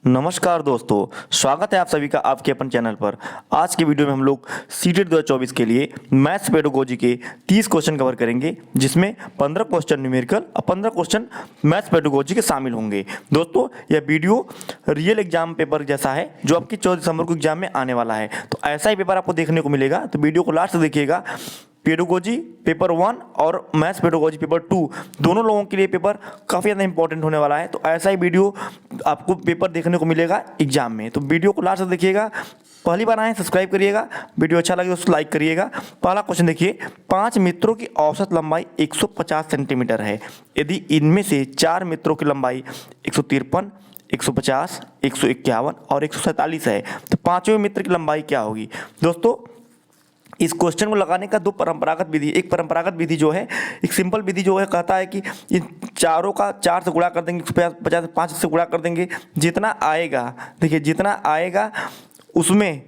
नमस्कार दोस्तों, स्वागत है आप सभी का आपके अपन चैनल पर। आज के वीडियो में हम लोग सीटेट 2024 के लिए मैथ्स पेडागोजी के 30 क्वेश्चन कवर करेंगे, जिसमें 15 क्वेश्चन न्यूमेरिकल और 15 क्वेश्चन मैथ्स पेडागोजी के शामिल होंगे। दोस्तों, यह वीडियो रियल एग्जाम पेपर जैसा है जो आपकी 14 दिसंबर को एग्जाम में आने वाला है, तो ऐसा ही पेपर आपको देखने को मिलेगा। तो वीडियो को लास्ट तक देखिएगा। पेडागोजी पेपर 1 और मैथ्स पेडागोजी पेपर 2 दोनों लोगों के लिए पेपर काफ़ी ज़्यादा इंपॉर्टेंट होने वाला है, तो ऐसा ही वीडियो आपको पेपर देखने को मिलेगा एग्जाम में। तो वीडियो को लास्ट तक देखिएगा। पहली बार आए सब्सक्राइब करिएगा, वीडियो अच्छा लगे तो लाइक करिएगा। पहला क्वेश्चन देखिए, 5 मित्रों की औसत लंबाई 150 सेंटीमीटर है। यदि इनमें से 4 मित्रों की लंबाई 153, 150, 151 और 147 है, तो पांचवें मित्र की लंबाई क्या होगी? दोस्तों, इस क्वेश्चन को लगाने का दो परंपरागत विधि, एक परंपरागत विधि जो है, एक सिंपल विधि जो है, कहता है कि इन चारों का 4 से गुणा कर देंगे, 150 5 से गुणा कर देंगे, जितना आएगा, देखिए जितना आएगा उसमें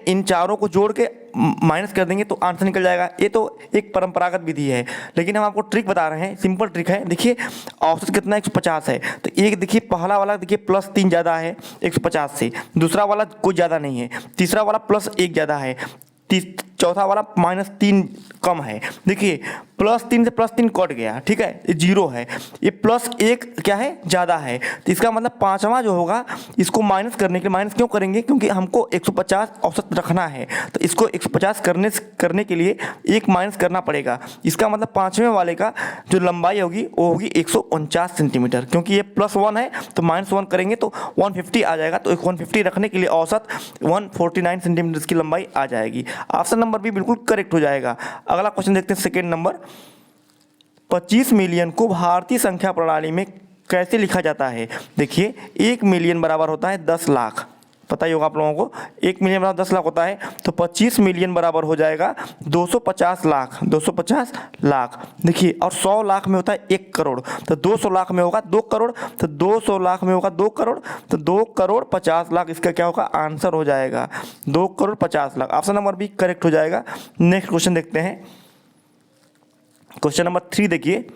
इन चारों को जोड़ के माइनस कर देंगे तो आंसर निकल जाएगा। ये तो एक परंपरागत विधि है, लेकिन हम आपको ट्रिक बता रहे हैं, सिंपल ट्रिक है। देखिए औसत कितना 150 है, तो एक देखिए पहला वाला देखिए +3 ज़्यादा है 150 से, दूसरा वाला कोई ज़्यादा नहीं है, तीसरा वाला +1 ज़्यादा है, चौथा वाला -3 कम है। देखिए +3 से +3 कट गया, ठीक है, ये 0 है। ये +1 क्या है, ज़्यादा है, तो इसका मतलब पांचवा जो होगा इसको माइनस करने के लिए, माइनस क्यों करेंगे, क्योंकि हमको 150 औसत रखना है, तो इसको 150 करने के लिए एक माइनस करना पड़ेगा। इसका मतलब पांचवें वाले का जो लंबाई होगी वो होगी 149 सेंटीमीटर, क्योंकि ये +1 है तो -1 करेंगे तो 150 आ जाएगा, तो 150 रखने के लिए औसत 149 सेंटीमीटर की लंबाई आ जाएगी। ऑप्शन नंबर भी बिल्कुल करेक्ट हो जाएगा। अगला क्वेश्चन देखते हैं, सेकेंड नंबर, 25 मिलियन को भारतीय संख्या प्रणाली में कैसे लिखा जाता है? देखिए 1 मिलियन बराबर होता है 10 लाख, पता ही होगा आप लोगों को, 1 मिलियन बराबर 10 लाख होता है, तो 25 मिलियन बराबर हो जाएगा 250 लाख, 250 लाख। देखिए और 100 लाख में होता है 1 करोड़, तो 200 लाख में होगा 2 करोड़, तो 200 लाख में होगा 2 करोड़, तो 2 करोड़ 50 लाख इसका क्या होगा, आंसर हो जाएगा 2 करोड़ 50 लाख। ऑप्शन नंबर भी करेक्ट हो जाएगा। नेक्स्ट क्वेश्चन देखते हैं, क्वेश्चन नंबर 3 देखिए,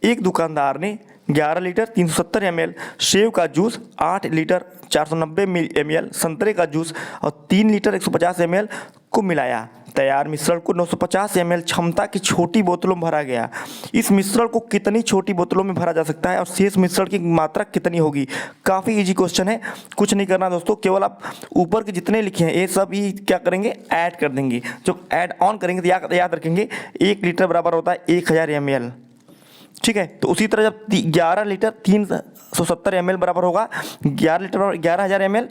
एक दुकानदार ने 11 लीटर 370 ml सेव का जूस, 8 लीटर 490 ml संतरे का जूस और 3 लीटर 150 ml को मिलाया। तैयार मिश्रण को 950 ml क्षमता की छोटी बोतलों में भरा गया। इस मिश्रण को कितनी छोटी बोतलों में भरा जा सकता है और शेष मिश्रण की मात्रा कितनी होगी? काफ़ी इजी क्वेश्चन है, कुछ नहीं करना दोस्तों, केवल आप ऊपर के जितने लिखे हैं ये सब ही क्या करेंगे, ऐड कर देंगे। जो ऐड ऑन करेंगे तो याद रखेंगे 1 लीटर बराबर होता है 1000 ml, ठीक है। तो उसी तरह जब 11 लीटर 370 ml बराबर होगा, 11 लीटर बराबर 11,000 ml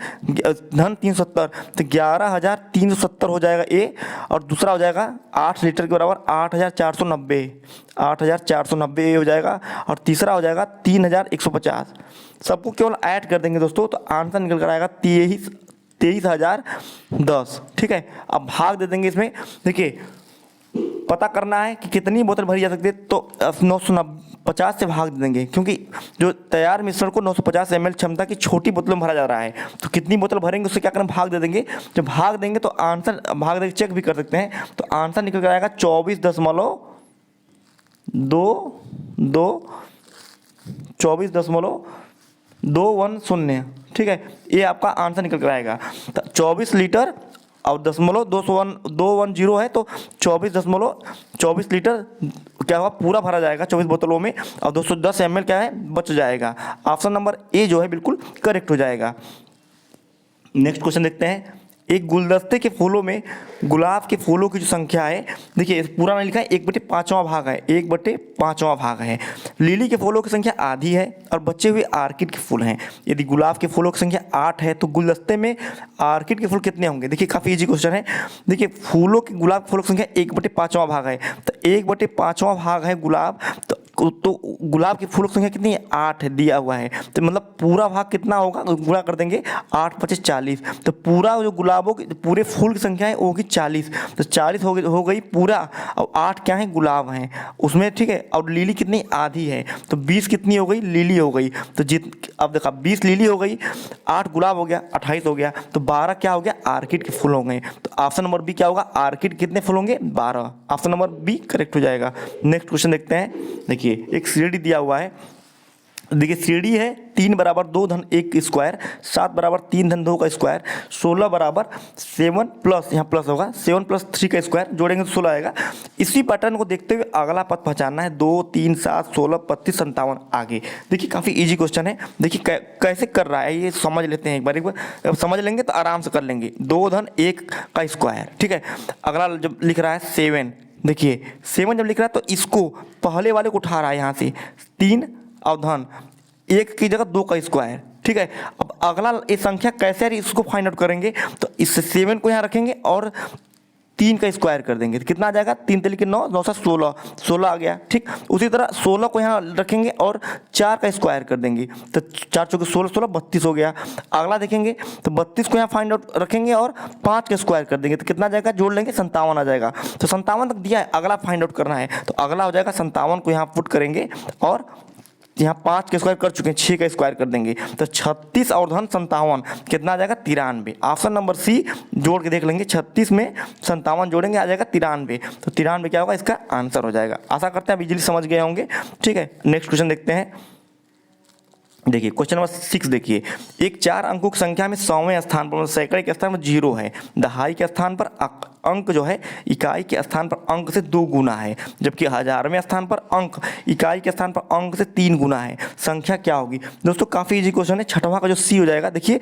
धन 370, तो 11,370 हो जाएगा ए, और दूसरा हो जाएगा 8 लीटर के बराबर 8,490, 8,490 हो जाएगा, और तीसरा हो जाएगा 3,150। सबको केवल ऐड कर देंगे दोस्तों, तो आंसर निकल कर आएगा 23,010, ठीक है। अब भाग दे देंगे इसमें, देखिए पता करना है कि कितनी बोतल भरी जा सकती है, तो 950 से भाग देंगे, क्योंकि जो तैयार मिश्रण को 950 ml क्षमता की छोटी बोतलों में भरा जा रहा है, तो कितनी बोतल भरेंगे उससे क्या करें, भाग दे देंगे। जब भाग देंगे तो आंसर, भाग देंगे चेक भी कर सकते हैं, तो आंसर निकल कर आएगा 24.210, ठीक है, ये आपका आंसर निकल कर आएगा। 24 लीटर और 210 है, तो 24 लीटर क्या हुआ, पूरा भरा जाएगा 24 बोतलों में, और 210 ml क्या है, बच जाएगा। ऑप्शन नंबर ए जो है बिल्कुल करेक्ट हो जाएगा। नेक्स्ट क्वेश्चन देखते हैं, एक गुलदस्ते के फूलों में गुलाब के फूलों की जो संख्या है, देखिए पूरा नहीं लिखा है, 1/5वां भाग है, 1/5वां भाग है। लिली के फूलों की संख्या आधी है और बचे हुए आर्किड के फूल हैं। यदि गुलाब के फूलों की संख्या 8 है, तो गुलदस्ते में आर्किड के फूल कितने होंगे? देखिए काफ़ी इजी क्वेश्चन है। देखिए फूलों की, गुलाब के फूलों की संख्या 1/5वां भाग है, तो 1/5वां भाग है गुलाब, तो गुलाब की फूलों की संख्या कितनी है, 8 है, दिया हुआ है, तो मतलब पूरा भाग कितना होगा, गुणा कर देंगे 8 × 25 40, तो पूरा जो गुलाबों की पूरे फूल की संख्या है वो होगी 40, तो 40 हो गई पूरा, और 8 क्या है, गुलाब हैं उसमें, ठीक है। और लिली कितनी, आधी है, तो 20 कितनी हो गई, लिली हो गई, तो अब देखा 20 लिली हो गई, 8 गुलाब हो गया, 28 हो गया, तो 12 क्या हो गया, आर्किड के फूल हो गए। तो ऑप्शन नंबर बी क्या होगा, आर्किड कितने फूल होंगे, 12। ऑप्शन नंबर बी करेक्ट हो जाएगा। नेक्स्ट क्वेश्चन देखते हैं, देखिए एक सीढ़ी दिया हुआ है, देखिए सीढ़ी है 3 बराबर 2 धन 1 का स्क्वायर, 7 बराबर 3 धन 2 का स्क्वायर, 16 बराबर 7 प्लस, यहाँ प्लस होगा 7 प्लस 3 का स्क्वायर, जोड़ेंगे तो 16 आएगा। इसी पैटर्न को देखते हुए अगला पद पहचानना है, 2 3 7 16 35 57 आगे। देखिए काफ़ी इजी क्वेश्चन है, देखिए कैसे कर रहा है ये समझ लेते हैं एक बार। अब समझ लेंगे तो आराम से कर लेंगे। 2 धन 1 का स्क्वायर, ठीक है। अगला जब लिख रहा है 7, देखिए 7 जब लिख रहा है तो इसको पहले वाले को उठा रहा है यहाँ से 3 अवधन 1 की जगह 2 का स्क्वायर, ठीक है। अब अगला ये संख्या कैसे आ रही है इसको फाइंड आउट करेंगे, तो इस 7 को यहाँ रखेंगे और 3 का स्क्वायर कर देंगे तो कितना आ जाएगा, 3 3 के 9, 9 से 16, 16 आ गया, ठीक। उसी तरह 16 को यहाँ रखेंगे और 4 का स्क्वायर कर देंगे तो 4 चौके 16, 16 32 हो गया। अगला देखेंगे तो 32 को यहाँ फाइंड आउट रखेंगे और 5 का स्क्वायर कर देंगे तो कितना आ जाएगा, जोड़ लेंगे 57 आ जाएगा। तो 57 तक दिया है, अगला फाइंड आउट करना है तो अगला हो जाएगा 57 को यहाँ पुट करेंगे और यहाँ 5 का स्क्वायर कर चुके हैं, 6 का स्क्वायर कर देंगे तो 36 और धन 57 कितना आ जाएगा, 93। ऑप्शन नंबर सी जोड़ के देख लेंगे, 36 में 57 जोड़ेंगे आ जाएगा 93। तो 93 क्या होगा, इसका आंसर हो जाएगा। आशा करते हैं आप इजीली समझ गए होंगे, ठीक है। नेक्स्ट क्वेश्चन देखते हैं। देखिए क्वेश्चन नंबर 6 देखिए, एक 4 अंकों की संख्या में 100वें स्थान पर, सैकड़े के स्थान पर 0 है, दहाई के स्थान पर अंक जो है इकाई के स्थान पर अंक से 2 गुना है, जबकि 1000वें स्थान पर अंक इकाई के स्थान पर अंक से 3 गुना है, संख्या क्या होगी। दोस्तों काफ़ी इजी क्वेश्चन है, छठवां का जो सी हो जाएगा। देखिए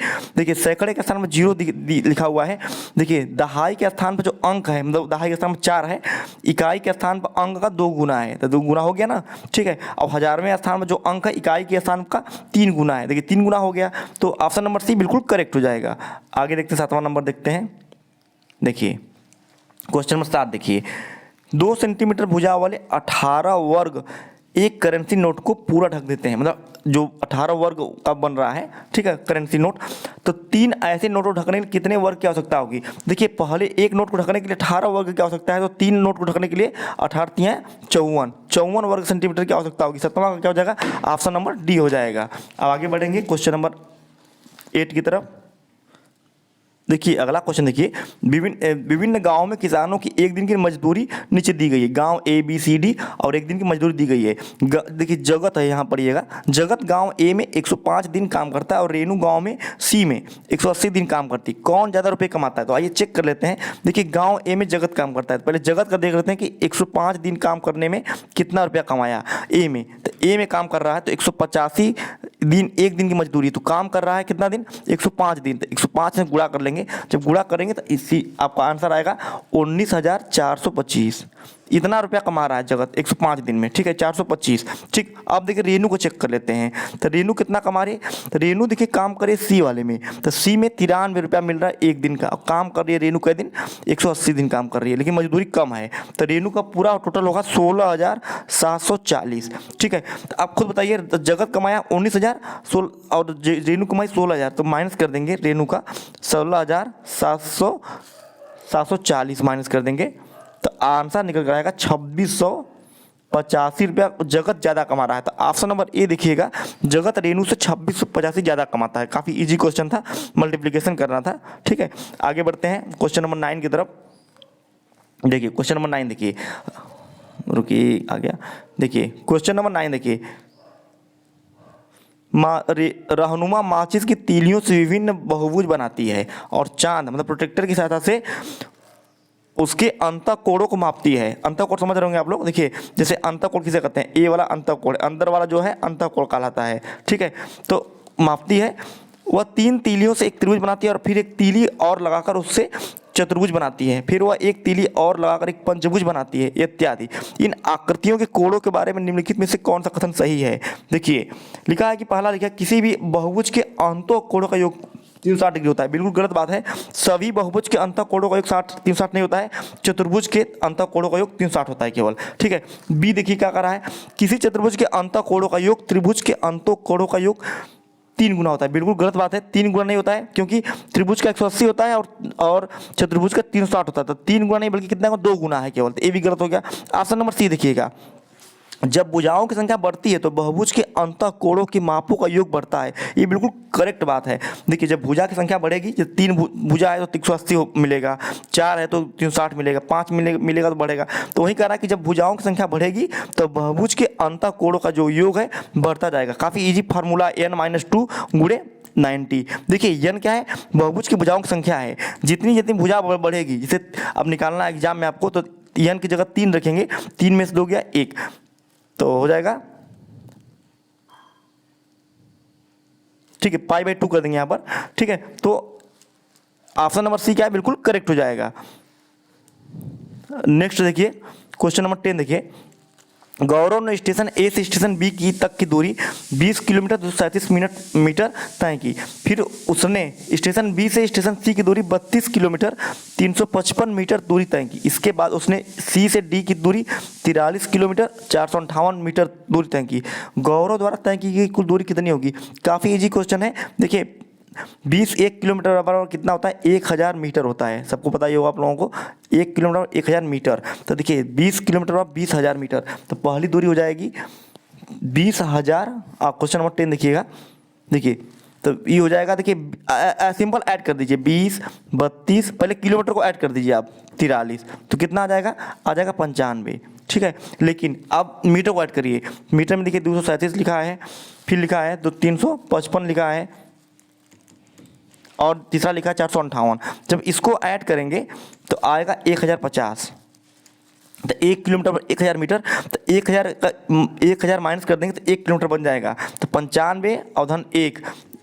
सैकड़े के स्थान पर 0 लिखा हुआ है, देखिए दहाई के स्थान पर जो अंक है, मतलब दहाई के स्थान पर 4 है, इकाई के स्थान पर अंक का 2 गुना है तो 2 गुना हो गया ना, ठीक है। अब 1000वें स्थान पर जो अंक है इकाई के स्थान का 3 गुना है, देखिए 3 गुना हो गया तो ऑप्शन नंबर सी बिल्कुल करेक्ट हो जाएगा। आगे देखते हैं 7वां नंबर देखते हैं। देखिए क्वेश्चन नंबर 7 देखिए, 2 सेंटीमीटर भुजा वाले 18 वर्ग एक करेंसी नोट को पूरा ढक देते हैं, मतलब जो 18 वर्ग का बन रहा है, ठीक है, करेंसी नोट। तो 3 ऐसे नोट को ढकने के लिए कितने वर्ग की आवश्यकता होगी। देखिए पहले एक नोट को ढकने के लिए 18 वर्ग की आवश्यकता है, तो 3 नोट को ढकने के लिए 18 54 वर्ग सेंटीमीटर की आवश्यकता होगी। 7वां का क्या हो जाएगा, ऑप्शन नंबर डी हो जाएगा। अब आगे बढ़ेंगे क्वेश्चन नंबर 8 की तरफ। देखिए अगला क्वेश्चन देखिए, विभिन्न गांवों में किसानों की एक दिन की मजदूरी नीचे दी गई है, गांव ए बी सी डी और एक दिन की मजदूरी दी गई है। देखिए जगत है, यहाँ पढ़िएगा, जगत गांव ए में 105 दिन काम करता है और रेणु गांव में सी में 180 दिन काम करती है, कौन ज़्यादा रुपये कमाता है। तो आइए चेक कर लेते हैं। देखिए गाँव ए में जगत काम करता है, पहले जगत का देख लेते हैं कि 105 दिन काम करने में कितना रुपया कमाया ए में। तो ए में काम कर रहा है तो 185 दिन, एक दिन की मजदूरी, तो काम कर रहा है कितना दिन, 105 दिन, तो 105 से गुणा कर लेंगे। जब गुणा करेंगे तो इसी आपका आंसर आएगा 19,425। इतना रुपया कमा रहा है जगत 105 दिन में, ठीक है, 425, ठीक। अब देखिए रेनू को चेक कर लेते हैं, तो रेनू कितना कमा रही है। तो रेनू देखिए काम करे सी वाले में, तो सी में 93 रुपया मिल रहा है एक दिन का। अब काम कर रही है रेनू कै दिन, 180 दिन काम कर रही है, लेकिन मजदूरी कम है, तो रेनू का पूरा टोटल होगा 16,740, ठीक है। तो आप खुद बताइए, जगत कमाया 19,000 और रेनू कमाई 16,000, तो माइनस कर देंगे रेनू का 16,740 माइनस कर देंगे तो आंसर निकल कर आएगा 2,685 रुपया। जगत ज़्यादा कमा रहा है, तो ऑप्शन नंबर ए देखिएगा, जगत रेनू से 2,685 ज़्यादा कमाता है। काफ़ी इजी क्वेश्चन था, मल्टीप्लिकेशन करना था, ठीक है। आगे बढ़ते हैं क्वेश्चन नंबर 9 की तरफ। देखिए क्वेश्चन नंबर 9 देखिए, रुकिए आ गया। देखिए क्वेश्चन नंबर 9 देखिए, रहनुमा माचिस की तीलियों से विभिन्न बहुभुज बनाती है और चांद मतलब प्रोटेक्टर की सहायता से उसके अंतःकोणों को मापती है। अंतःकोण समझ रहे होंगे आप लोग। देखिए जैसे अंतःकोण किसे कहते हैं, ए वाला अंतःकोण, अंदर वाला जो है अंतःकोण कहलाता है, ठीक है। तो मापती है, वह 3 तीलियों से एक त्रिभुज बनाती है और फिर एक तीली और लगाकर उससे चतुर्भुज बनाती है, फिर वह एक तीली और लगाकर एक पंचभुज बनाती है इत्यादि। इन आकृतियों के कोणों के बारे में निम्नलिखित में से कौन सा कथन सही है। देखिए लिखा है कि पहला लिखा है किसी भी बहुभुज के अंतःकोणों का योग 360 डिग्री होता है, बिल्कुल गलत बात है। सभी बहुभुज के अंतःकोणों का योग 360 नहीं होता है, चतुर्भुज के अंतःकोणों का योग 360 होता है केवल, ठीक है। बी देखिए क्या कर रहा है, किसी चतुर्भुज के अंतःकोणों का योग त्रिभुज के अंतःकोणों का योग 3 गुना होता है, बिल्कुल गलत बात है। 3 गुना नहीं होता है, क्योंकि त्रिभुज का 180 होता है और चतुर्भुज का 360 होता है, तो 3 गुना नहीं बल्कि कितना 2 गुना है केवल, तो ये भी गलत हो गया। ऑप्शन नंबर सी देखिएगा, जब भुजाओं की संख्या बढ़ती है तो बहुभुज के अंतः कोणों की मापों का योग बढ़ता है। ये बिल्कुल करेक्ट बात है। देखिए जब भुजा की संख्या बढ़ेगी, जब 3 भुजा है तो 380 मिलेगा, 4 है तो 360 मिलेगा, 5 मिलेगा तो बढ़ेगा। तो वही कह रहा है कि जब भुजाओं की संख्या बढ़ेगी तो बहुभुज के अंतः कोणों का जो योग है बढ़ता जाएगा। काफ़ी ईजी फार्मूला n-2 गुणे 90। देखिए n क्या है, बहुभुज की भुजाओं की संख्या है। जितनी जितनी भुजा बढ़ेगी, जिसे अब निकालना है एग्जाम में आपको, तो n की जगह 3 रखेंगे, 3 में से 2 गया 1, तो हो जाएगा, ठीक है, π/2 कर देंगे यहाँ पर। ठीक है, तो ऑप्शन नंबर सी क्या है, बिल्कुल करेक्ट हो जाएगा। नेक्स्ट देखिए क्वेश्चन नंबर 10 देखिए, गौरव ने स्टेशन ए से स्टेशन बी की तक की दूरी 20 किलोमीटर 237 मीटर तय की। फिर उसने स्टेशन बी से स्टेशन सी की दूरी 32 किलोमीटर 355 मीटर दूरी तय की। इसके बाद उसने सी से डी की दूरी 43 किलोमीटर 458 मीटर दूरी तय की। गौरव द्वारा तय की गई कुल दूरी कितनी होगी? काफ़ी इजी क्वेश्चन है। देखिए 20 1 किलोमीटर बराबर कितना होता है? 1000 मीटर होता है। सबको पता ही होगा आप लोगों को, 1 किलोमीटर 1000 मीटर। तो देखिए 20 किलोमीटर बराबर 20,000 मीटर, तो पहली दूरी हो जाएगी 20,000। आप क्वेश्चन नंबर 10 देखिएगा। देखिए तो ये हो जाएगा, देखिए सिंपल ऐड कर दीजिए, 20 32, पहले किलोमीटर को ऐड कर दीजिए आप 43, तो कितना आ जाएगा? आ जाएगा 95। ठीक है, लेकिन अब मीटर को ऐड करिए। मीटर में देखिए 237 लिखा है, फिर लिखा है तो 355 लिखा है, और तीसरा लिखा है 458। जब इसको ऐड करेंगे तो आएगा 1050। तो 1 किलोमीटर पर 1000 मीटर, तो 1000 माइनस कर देंगे तो 1 किलोमीटर बन जाएगा। तो 95 और धन 1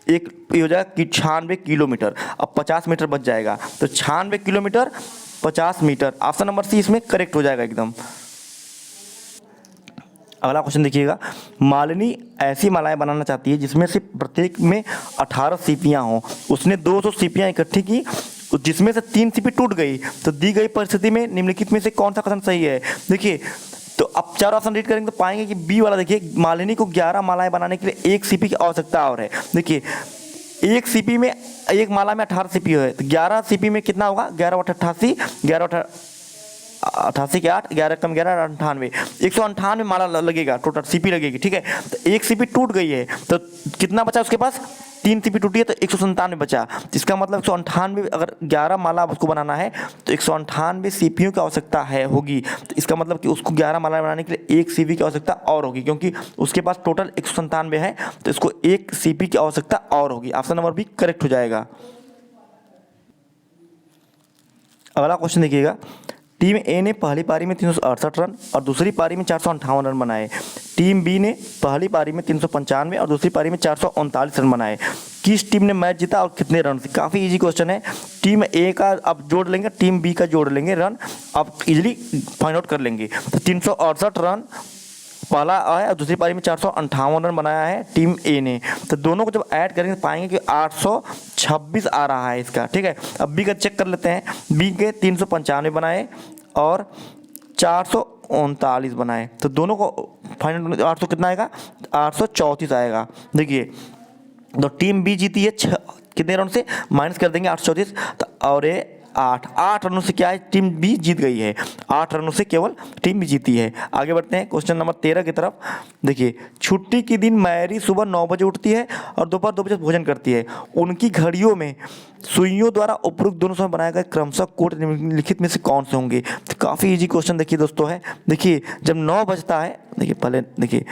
ये हो जाएगा 96 किलोमीटर। अब 50 मीटर बच जाएगा, तो 96 kilometer 50 meter. Option number C इसमें करेक्ट हो जाएगा एकदम। अगला क्वेश्चन देखिएगा, मालिनी ऐसी मालाएं बनाना चाहती है जिसमें से प्रत्येक में 18 सीपियां हों। उसने 200 सीपियां इकट्ठी की, जिसमें से 3 सीपी टूट गई। तो दी गई परिस्थिति में निम्नलिखित में से कौन सा कथन सही है? देखिए तो अब 4 ऑप्शन रीड करेंगे तो पाएंगे कि बी वाला, देखिए मालिनी को 11 मालाएं बनाने के लिए 1 सीपी की आवश्यकता और है। देखिए एक सीपी में, एक माला में 18 सीपी है, तो 11 सीपी में कितना होगा? 11 × 88, 11 88 के 8, 11 कम 11 98, 198 माला लगेगा, टोटल सीपी लगेगी। ठीक है, तो एक सीपी टूट गई है, तो कितना बचा उसके पास? 3 सीपी टूटी है, तो 197 बचा। इसका मतलब 198, अगर 11 माला उसको बनाना है तो 198 सीपियों की आवश्यकता है होगी। तो इसका मतलब कि उसको 11 माला बनाने के लिए 1 सीपी की आवश्यकता और होगी, क्योंकि उसके पास टोटल 197 है, तो इसको 1 सीपी की आवश्यकता और होगी। ऑप्शन नंबर बी करेक्ट हो जाएगा। अगला क्वेश्चन देखिएगा, टीम ए ने पहली पारी में 368 रन और दूसरी पारी में 458 रन बनाए। टीम बी ने पहली पारी में 395 और दूसरी पारी में 439 रन बनाए। किस टीम ने मैच जीता और कितने रन से? काफ़ी इजी क्वेश्चन है। टीम ए का अब जोड़ लेंगे, टीम बी का जोड़ लेंगे रन, आप इजीली फाइंड आउट कर लेंगे। तो 368 रन पहला आया और दूसरी पारी में 458 रन बनाया है टीम ए ने। तो दोनों को जब ऐड करेंगे तो पाएंगे कि 826 आ रहा है इसका। ठीक है, अब बी का चेक कर लेते हैं। बी के 395 बनाए और 439 बनाए, तो दोनों को फाइनल 800 कितना आएगा? 834 आएगा। देखिए तो टीम बी जीती है कितने रन से? माइनस कर देंगे 834, तो और ये 8 रनों से क्या है? टीम बी जीत गई है। 8 रनों से केवल टीम बी जीती है। आगे बढ़ते हैं क्वेश्चन नंबर 13 की तरफ। देखिए छुट्टी के दिन मैरी सुबह 9 बजे उठती है और दोपहर 2 बजे भोजन करती है। उनकी घड़ियों में सुइयों द्वारा उपरोक्त दोनों समय बनाए गए क्रमशः कोड निम्नलिखित में से कौन से होंगे? तो काफ़ी ईजी क्वेश्चन देखिए दोस्तों है। देखिए जब 9 बजता है, देखिए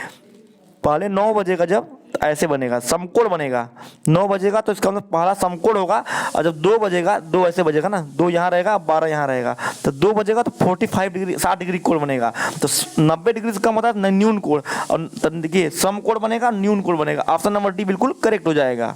पहले 9 बजेगा जब, तो ऐसे बनेगा, समकोण बनेगा। 9 बजेगा तो इसका मतलब पहला समकोण होगा, और जब 2 बजेगा, 2 ऐसे बजेगा ना, 2 यहाँ रहेगा, 12 यहाँ रहेगा, तो 2 बजेगा तो 45 डिग्री 60 डिग्री कोण बनेगा। तो 90 डिग्री से कम होता है न्यून कोण, और देखिए समकोण बनेगा, न्यून कोण बनेगा। ऑप्शन नंबर डी बिल्कुल करेक्ट हो जाएगा।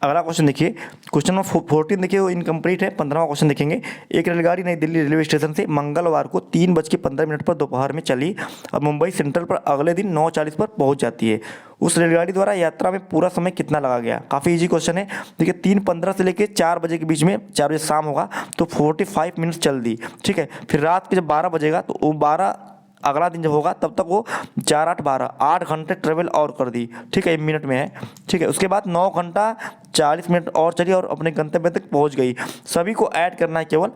अगला क्वेश्चन देखिए, क्वेश्चन नंबर 14 देखिए वो इनकम्प्लीट है। 15वां क्वेश्चन देखेंगे। एक रेलगाड़ी नई दिल्ली रेलवे स्टेशन से मंगलवार को 3:15 पर दोपहर में चली और मुंबई सेंट्रल पर अगले दिन 9:40 पर पहुंच जाती है। उस रेलगाड़ी द्वारा यात्रा में पूरा समय कितना लगा गया? काफ़ी इजी क्वेश्चन है। देखिए 3:15 से लेकर 4 बजे के बीच में, 4 बजे शाम होगा तो 45 मिनट्स चल दी। ठीक है, फिर रात के जब 12 बजेगा तो वो 12 अगला दिन जब होगा तब तक वो 4 8 12 8 घंटे ट्रेवल और कर दी। ठीक है, 1 मिनट में है। ठीक है, उसके बाद 9 घंटा 40 मिनट और चली और अपने गंतव्य तक पहुंच गई। सभी को ऐड करना है केवल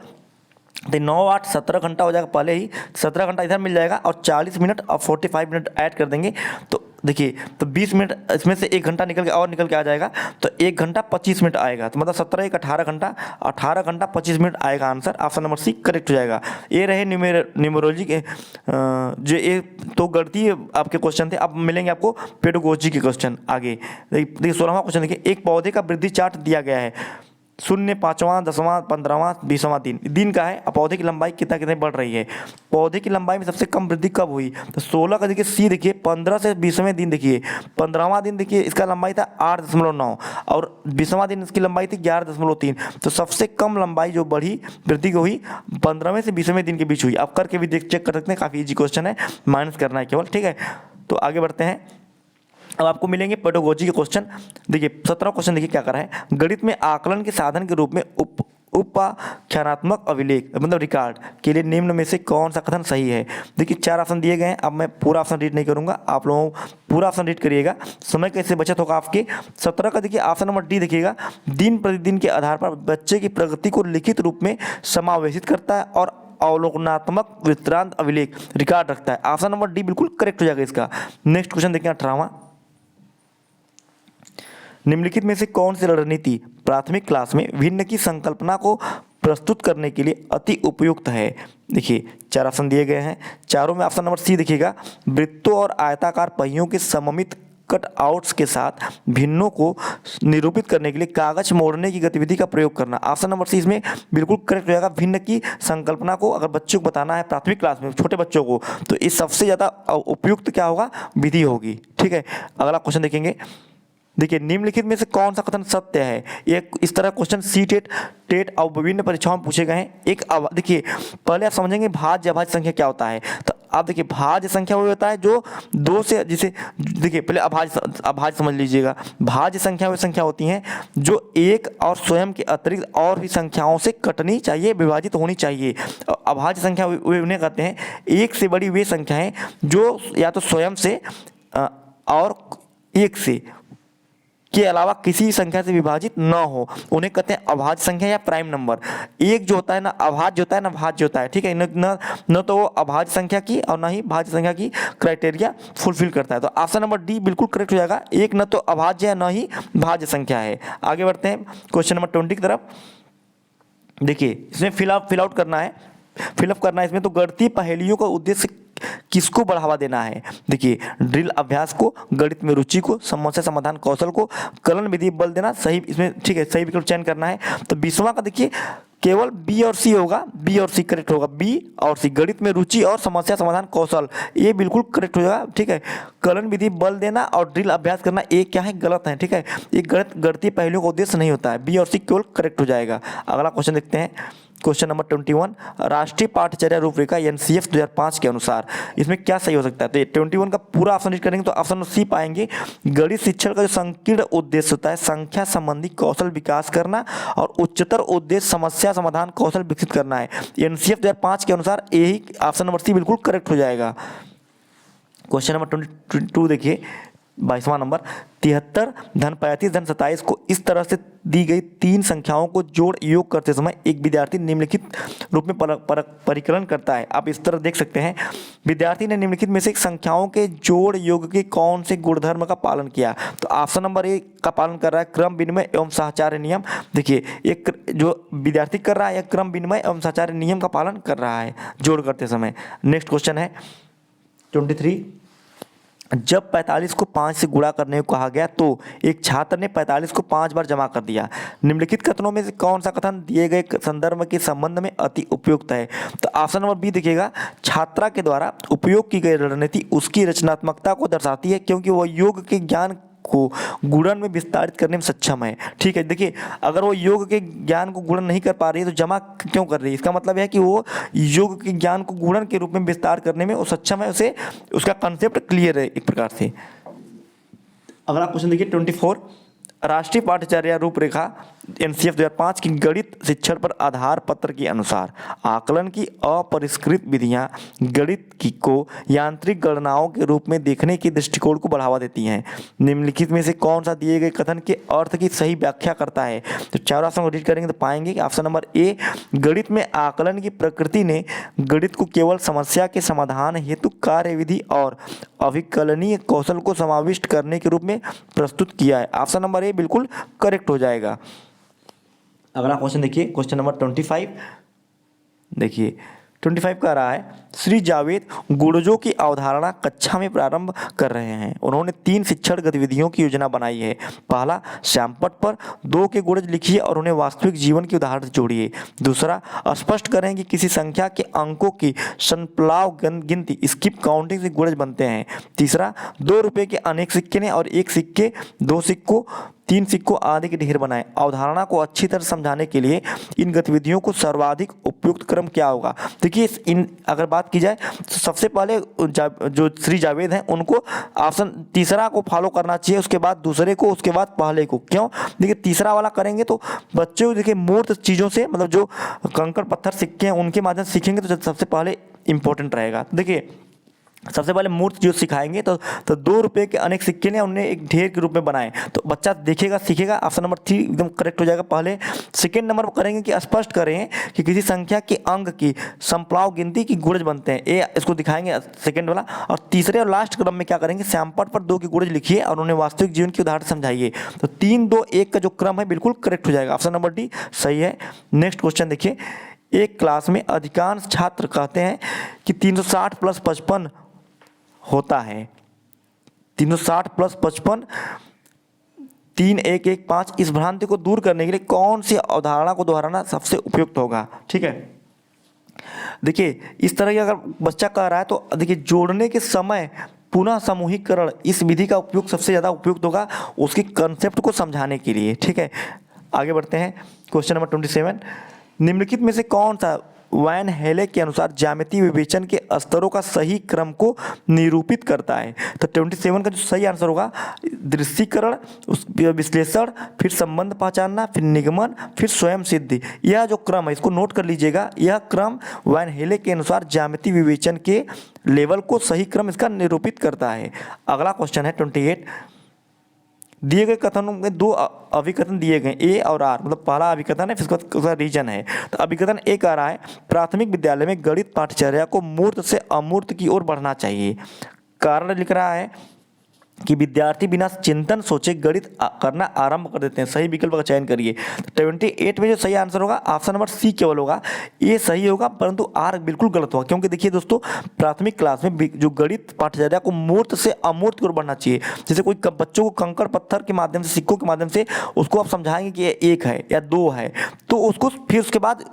तो 9 8 17 घंटा हो जाएगा, पहले ही 17 घंटा इधर मिल जाएगा और 40 मिनट और 45 मिनट ऐड कर देंगे तो देखिए, तो 20 मिनट इसमें से 1 घंटा निकल के और निकल के आ जाएगा, तो 1 घंटा 25 मिनट आएगा, तो मतलब 17 1 18 घंटा, 18 घंटा 25 मिनट आएगा answer. Option number C correct हो जाएगा। ये रहे न्यूमरोलॉजी के जो ये तो गणितीय आपके क्वेश्चन थे। अब मिलेंगे आपको पेडागोजी के क्वेश्चन आगे। देखिए 16वां क्वेश्चन देखिए, एक पौधे का वृद्धि चार्ट दिया गया है, 0 5वां 10वां 15वां 20वां दिन का है। अब पौधे की लंबाई कितना कितने बढ़ रही है, पौधे की लंबाई में सबसे कम वृद्धि कब हुई, तो 16 का देखिए सी देखिए 15 से 20वें दिन देखिए, 15वां दिन देखिए इसका लंबाई था 8.9 और 20वां दिन इसकी लंबाई थी 11.3, तो सबसे कम लंबाई जो बढ़ी वृद्धि को हुई 15वें से 20वें दिन के बीच हुई। आप करके भी देख चेक कर सकते हैं, काफ़ी इजी क्वेश्चन है, माइनस करना है केवल, ठीक है। तो आगे बढ़ते हैं। अब आपको मिलेंगे पेडागोजी के क्वेश्चन। देखिए 17वां क्वेश्चन देखिए क्या कर रहा है, गणित में आकलन के साधन के रूप में उपाख्यानात्मक अभिलेख मतलब रिकॉर्ड के लिए निम्न में से कौन सा कथन सही है। देखिए 4 ऑप्शन दिए गए हैं, अब मैं पूरा ऑप्शन रीड नहीं करूंगा, आप लोगों पूरा ऑप्शन रीड करिएगा, समय कैसे बचत होगा आपके। 17 का देखिए ऑप्शन नंबर डी देखिएगा, दिन प्रतिदिन के आधार पर बच्चे की प्रगति को लिखित रूप में समावेशित करता है और अवलोकनात्मक विस्तृत अभिलेख रिकॉर्ड रखता है। ऑप्शन नंबर डी बिल्कुल करेक्ट हो जाएगा इसका। नेक्स्ट क्वेश्चन देखिए 18वां, निम्नलिखित में से कौन सी रणनीति प्राथमिक क्लास में भिन्न की संकल्पना को प्रस्तुत करने के लिए अति उपयुक्त है। देखिए 4 ऑप्शन दिए गए हैं, चारों में ऑप्शन नंबर सी देखिएगा, वृत्तों और आयताकार पहियों के सममित कटआउट्स के साथ भिन्नों को निरूपित करने के लिए कागज मोड़ने की गतिविधि का प्रयोग करना। ऑप्शन नंबर सी इसमें बिल्कुल करेक्ट हो जाएगा। भिन्न की संकल्पना को अगर बच्चों को बताना है प्राथमिक क्लास में छोटे बच्चों को, तो इस सबसे ज़्यादा उपयुक्त क्या होगा, विधि होगी, ठीक है। अगला क्वेश्चन देखेंगे, देखिए निम्नलिखित में से कौन सा कथन सत्य है। एक इस तरह क्वेश्चन सी टेट और विभिन्न परीक्षाओं में पूछे गए हैं। एक देखिए पहले आप समझेंगे भाज्य अभाज्य संख्या क्या होता है, तो आप देखिए भाज्य संख्या वो होता है जो 2 से, जिसे देखिए पहले अभाज्य समझ लीजिएगा। भाज्य संख्या वो संख्या होती हैं जो एक और स्वयं के अतिरिक्त और भी संख्याओं से कटनी चाहिए, विभाजित होनी चाहिए। अभाज्य संख्या वे उन्हें कहते हैं, एक से बड़ी वे संख्याएं जो या तो स्वयं से और एक से के अलावा किसी संख्या से विभाजित न हो, उन्हें कहते हैं अभाज्य संख्या या प्राइम नंबर। एक जो होता है ना अभाज्य होता है ना भाज्य होता है, ठीक है। न तो वो अभाज्य संख्या की और न ही भाज्य संख्या की क्राइटेरिया फुलफिल करता है। तो ऑप्शन नंबर डी बिल्कुल करेक्ट हो जाएगा, एक न तो अभाज्य है न ही भाज्य संख्या है। आगे बढ़ते हैं क्वेश्चन नंबर 20 की तरफ। देखिए इसमें फिल आउट करना है, फिलअप करना है इसमें। तो गणितीय पहेलियों का उद्देश्य किसको बढ़ावा देना है। देखिए ड्रिल अभ्यास को, गणित में रुचि को, समस्या समाधान कौशल को, कलन विधि बल देना, सही इसमें, ठीक है, सही विकल्प चयन करना है। तो 20वां का देखिए केवल बी और सी होगा, बी और सी करेक्ट होगा, बी और सी, गणित में रुचि और समस्या समाधान कौशल, ये बिल्कुल करेक्ट हो जाएगा, ठीक है। कलन विधि बल देना और ड्रिल अभ्यास करना ये क्या है, गलत है, ठीक है। ये गणितीय पहलुओं का उद्देश्य नहीं होता है, बी और सी केवल करेक्ट हो जाएगा। अगला क्वेश्चन देखते हैं, क्वेश्चन नंबर 21, राष्ट्रीय पाठ्यचर्या रूपरेखा एनसीएफ 2005 के अनुसार इसमें क्या सही हो सकता है। तो 21 का पूरा ऑप्शन रीड करेंगे तो ऑप्शन सी पाएंगे, गणित शिक्षण का जो संकीर्ण उद्देश्य होता है संख्या संबंधी कौशल विकास करना और उच्चतर उद्देश्य समस्या समाधान कौशल विकसित करना है। एनसीएफ 2005 के अनुसार यही ऑप्शन नंबर सी बिल्कुल करेक्ट हो जाएगा। क्वेश्चन नंबर 22 देखिए 22वां नंबर, 73 धन 35 धन 27 को इस तरह से दी गई 3 संख्याओं को जोड़ योग करते समय एक विद्यार्थी निम्नलिखित रूप में परिकलन करता है। आप इस तरह देख सकते हैं, विद्यार्थी ने निम्नलिखित में से संख्याओं के जोड़ योग के कौन से गुणधर्म का पालन किया। तो ऑप्शन नंबर ए का पालन कर रहा है, क्रम विनिमय एवं साहचर्य नियम। देखिए एक जो विद्यार्थी कर रहा है यह क्रम विनिमय एवं साहचर्य नियम का पालन कर रहा है जोड़ करते समय। नेक्स्ट क्वेश्चन है 23, जब 45 को 5 से गुणा करने को कहा गया तो एक छात्र ने 45 को 5 बार जमा कर दिया। निम्नलिखित कथनों में से कौन सा कथन दिए गए संदर्भ के संबंध में अति उपयुक्त है। तो ऑप्शन नंबर बी देखिएगा, छात्रा के द्वारा उपयोग की गई रणनीति उसकी रचनात्मकता को दर्शाती है क्योंकि वह योग के ज्ञान को गुणन में विस्तारित करने में सक्षम है। ठीक है, देखिए अगर वो योग के ज्ञान को गुणन नहीं कर पा रही है तो जमा क्यों कर रही है, इसका मतलब है कि वो योग के ज्ञान को गुणन के रूप में विस्तार करने में वो सक्षम है, उसे उसका कंसेप्ट क्लियर है एक प्रकार से। अगला क्वेश्चन देखिए 24, राष्ट्रीय पाठ्यचर्या रूपरेखा एनसीएफ 2005 की गणित शिक्षण पर आधार पत्र के अनुसार आकलन की अपरिष्कृत विधियां गणित की को यांत्रिक गणनाओं के रूप में देखने के दृष्टिकोण को बढ़ावा देती हैं। निम्नलिखित में से कौन सा दिए गए कथन के अर्थ की सही व्याख्या करता है? तो चारों ऑप्शन को रीड करेंगे तो पाएंगे कि ऑप्शन नंबर ए, गणित में आकलन की प्रकृति ने गणित को केवल समस्या के समाधान हेतु कार्यविधि और अभिकलनीय कौशल को समाविष्ट करने के रूप में प्रस्तुत किया है। ऑप्शन नंबर ए बिल्कुल करेक्ट हो जाएगा। अगला क्वेश्चन देखिए, क्वेश्चन नंबर 25। देखिए 25 का रहा है, श्री जावेद गुणजों की अवधारणा कक्षा में प्रारंभ कर रहे हैं। उन्होंने 3 शिक्षण गतिविधियों की योजना बनाई है। पहला, श्यामपट्ट पर 2 के गुणज लिखिए और उन्हें वास्तविक जीवन के उदाहरण से जोड़िए। दूसरा, स्पष्ट करें कि किसी संख्या के अंकों की संप्लाव गिनती स्किप काउंटिंग से गुणज बनते हैं। तीसरा, 2 रुपये के अनेक सिक्के ने और 1 सिक्के 2 सिक्कों 3 सिक्कों आदि के ढेर बनाए। अवधारणा को अच्छी तरह समझाने के लिए इन गतिविधियों को सर्वाधिक उपयुक्त क्रम क्या होगा? देखिए इन अगर बात की जाए तो सबसे पहले जो श्री जावेद हैं उनको ऑप्शन तीसरा को फॉलो करना चाहिए, उसके बाद दूसरे को, उसके बाद पहले को। क्यों? देखिए तीसरा वाला करेंगे तो बच्चे को देखिए मूर्त चीज़ों से, मतलब जो कंकड़ पत्थर सिक्के हैं उनके माध्यम से सीखेंगे तो सबसे पहले इंपॉर्टेंट रहेगा। देखिए सबसे पहले मूर्त जो सिखाएंगे तो 2 रुपये के अनेक सिक्के ने उन्हें एक ढेर के रूप में बनाए, तो बच्चा देखेगा सीखेगा। ऑप्शन नंबर 3 एकदम करेक्ट हो जाएगा पहले। सेकेंड नंबर पर करेंगे कि स्पष्ट करें कि किसी संख्या के अंक की संप्लाव गिनती की गुणज बनते हैं, ये इसको दिखाएंगे सेकेंड वाला। और तीसरे और लास्ट क्रम में क्या करेंगे, श्यामपट्ट पर 2 के गुणज लिखिए और उन्हें वास्तविक जीवन के उदाहरण समझाइए। तो 3, 2, 1 का जो क्रम है बिल्कुल करेक्ट हो जाएगा। ऑप्शन नंबर डी सही है। नेक्स्ट क्वेश्चन देखिए, एक क्लास में अधिकांश छात्र कहते हैं कि 360 + 55 होता है। 360 + 55 3, 1, 1, 5। इस भ्रांति को दूर करने के लिए कौन सी अवधारणा को दोहराना सबसे उपयुक्त होगा? ठीक है, देखिए इस तरह की अगर बच्चा कह रहा है तो देखिए जोड़ने के समय पुनः समूहीकरण इस विधि का उपयोग सबसे ज़्यादा उपयुक्त होगा उसकी कंसेप्ट को समझाने के लिए। ठीक है, आगे बढ़ते हैं। क्वेश्चन नंबर 27, निम्नलिखित में से कौन सा वैन हेले के अनुसार ज्यामितीय विवेचन के स्तरों का सही क्रम को निरूपित करता है? तो 27 का जो सही आंसर होगा, दृश्यीकरण, उस विश्लेषण, फिर संबंध पहचानना, फिर निगमन, फिर स्वयं सिद्धि। यह जो क्रम है इसको नोट कर लीजिएगा। यह क्रम वैन हेले के अनुसार ज्यामितीय विवेचन के लेवल को सही क्रम इसका निरूपित करता है। अगला क्वेश्चन है 28, दिए गए कथनों में 2 अभिकथन दिए गए ए और आर, मतलब पहला अभिकथन है फिर उसका रीजन है। तो अभिकथन ए कह रहा है प्राथमिक विद्यालय में गणित पाठचर्या को मूर्त से अमूर्त की ओर बढ़ना चाहिए। कारण लिख रहा है कि विद्यार्थी बिना चिंतन सोचे गणित करना आरंभ कर देते हैं। सही विकल्प का चयन करिए। तो 28 में जो सही आंसर होगा ऑप्शन नंबर सी केवल होगा, ये सही होगा, परंतु आर बिल्कुल गलत होगा। क्योंकि देखिए दोस्तों, प्राथमिक क्लास में जो गणित पाठचर्या को मूर्त से अमूर्त की ओर बढ़ना चाहिए। जैसे कोई बच्चों को कंकड़ पत्थर के माध्यम से, सिक्कों के माध्यम से उसको आप समझाएंगे कि ये 1 है या 2 है, तो उसको फिर उसके बाद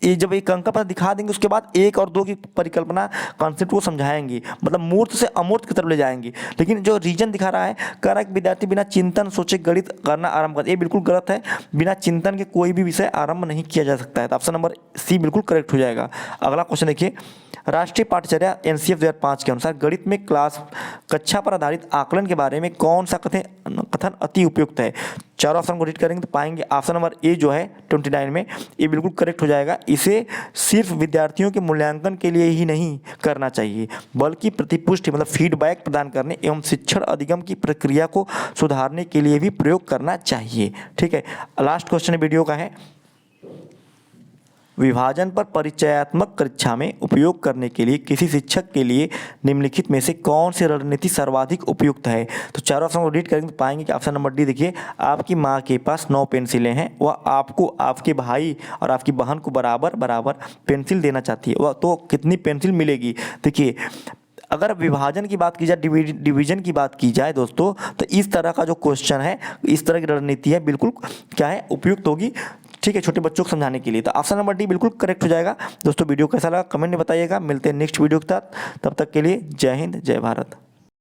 ये जब एक अंक पर दिखा देंगे उसके बाद 1 और 2 की परिकल्पना कॉन्सेप्ट को समझाएंगे, मतलब मूर्त से अमूर्त की तरफ ले जाएंगे। लेकिन जो रीजन दिखा रहा है, कह रहा है कि विद्यार्थी बिना चिंतन सोचे गणित करना आरंभ कर, ये बिल्कुल गलत है। बिना चिंतन के कोई भी विषय आरंभ नहीं किया जा सकता है। तो ऑप्शन नंबर सी बिल्कुल करेक्ट हो जाएगा। अगला क्वेश्चन देखिए, राष्ट्रीय पाठचर्या एनसीएफ 2005 के अनुसार गणित में कक्षा पर आधारित आकलन के बारे में कौन सा कथन अति उपयुक्त है? चारों ऑप्शन को रीड करेंगे तो पाएंगे ऑप्शन नंबर ए जो है 29 में, ये बिल्कुल करेक्ट हो जाएगा। इसे सिर्फ विद्यार्थियों के मूल्यांकन के लिए ही नहीं करना चाहिए, बल्कि प्रतिपुष्टि मतलब फीडबैक प्रदान करने एवं शिक्षण अधिगम की प्रक्रिया को सुधारने के लिए भी प्रयोग करना चाहिए। ठीक है, लास्ट क्वेश्चन वीडियो का है, विभाजन पर परिचयात्मक कक्षा में उपयोग करने के लिए किसी शिक्षक के लिए निम्नलिखित में से कौन सी रणनीति सर्वाधिक उपयुक्त है? तो चारों ऑप्शन को रीड करेंगे तो पाएंगे कि ऑप्शन नंबर डी देखिए, आपकी माँ के पास 9 पेंसिलें हैं, वह आपको आपके भाई और आपकी बहन को बराबर बराबर पेंसिल देना चाहती है, वह तो कितनी पेंसिल मिलेगी? देखिए अगर विभाजन की बात की जाए, डिवीजन की बात की जाए दोस्तों, तो इस तरह का जो क्वेश्चन है, इस तरह की रणनीति है, बिल्कुल क्या है उपयुक्त होगी। ठीक है, छोटे बच्चों को समझाने के लिए। तो ऑप्शन नंबर डी बिल्कुल करेक्ट हो जाएगा। दोस्तों वीडियो कैसा लगा कमेंट में बताइएगा। मिलते हैं नेक्स्ट वीडियो के साथ, तब तक के लिए जय हिंद जय भारत।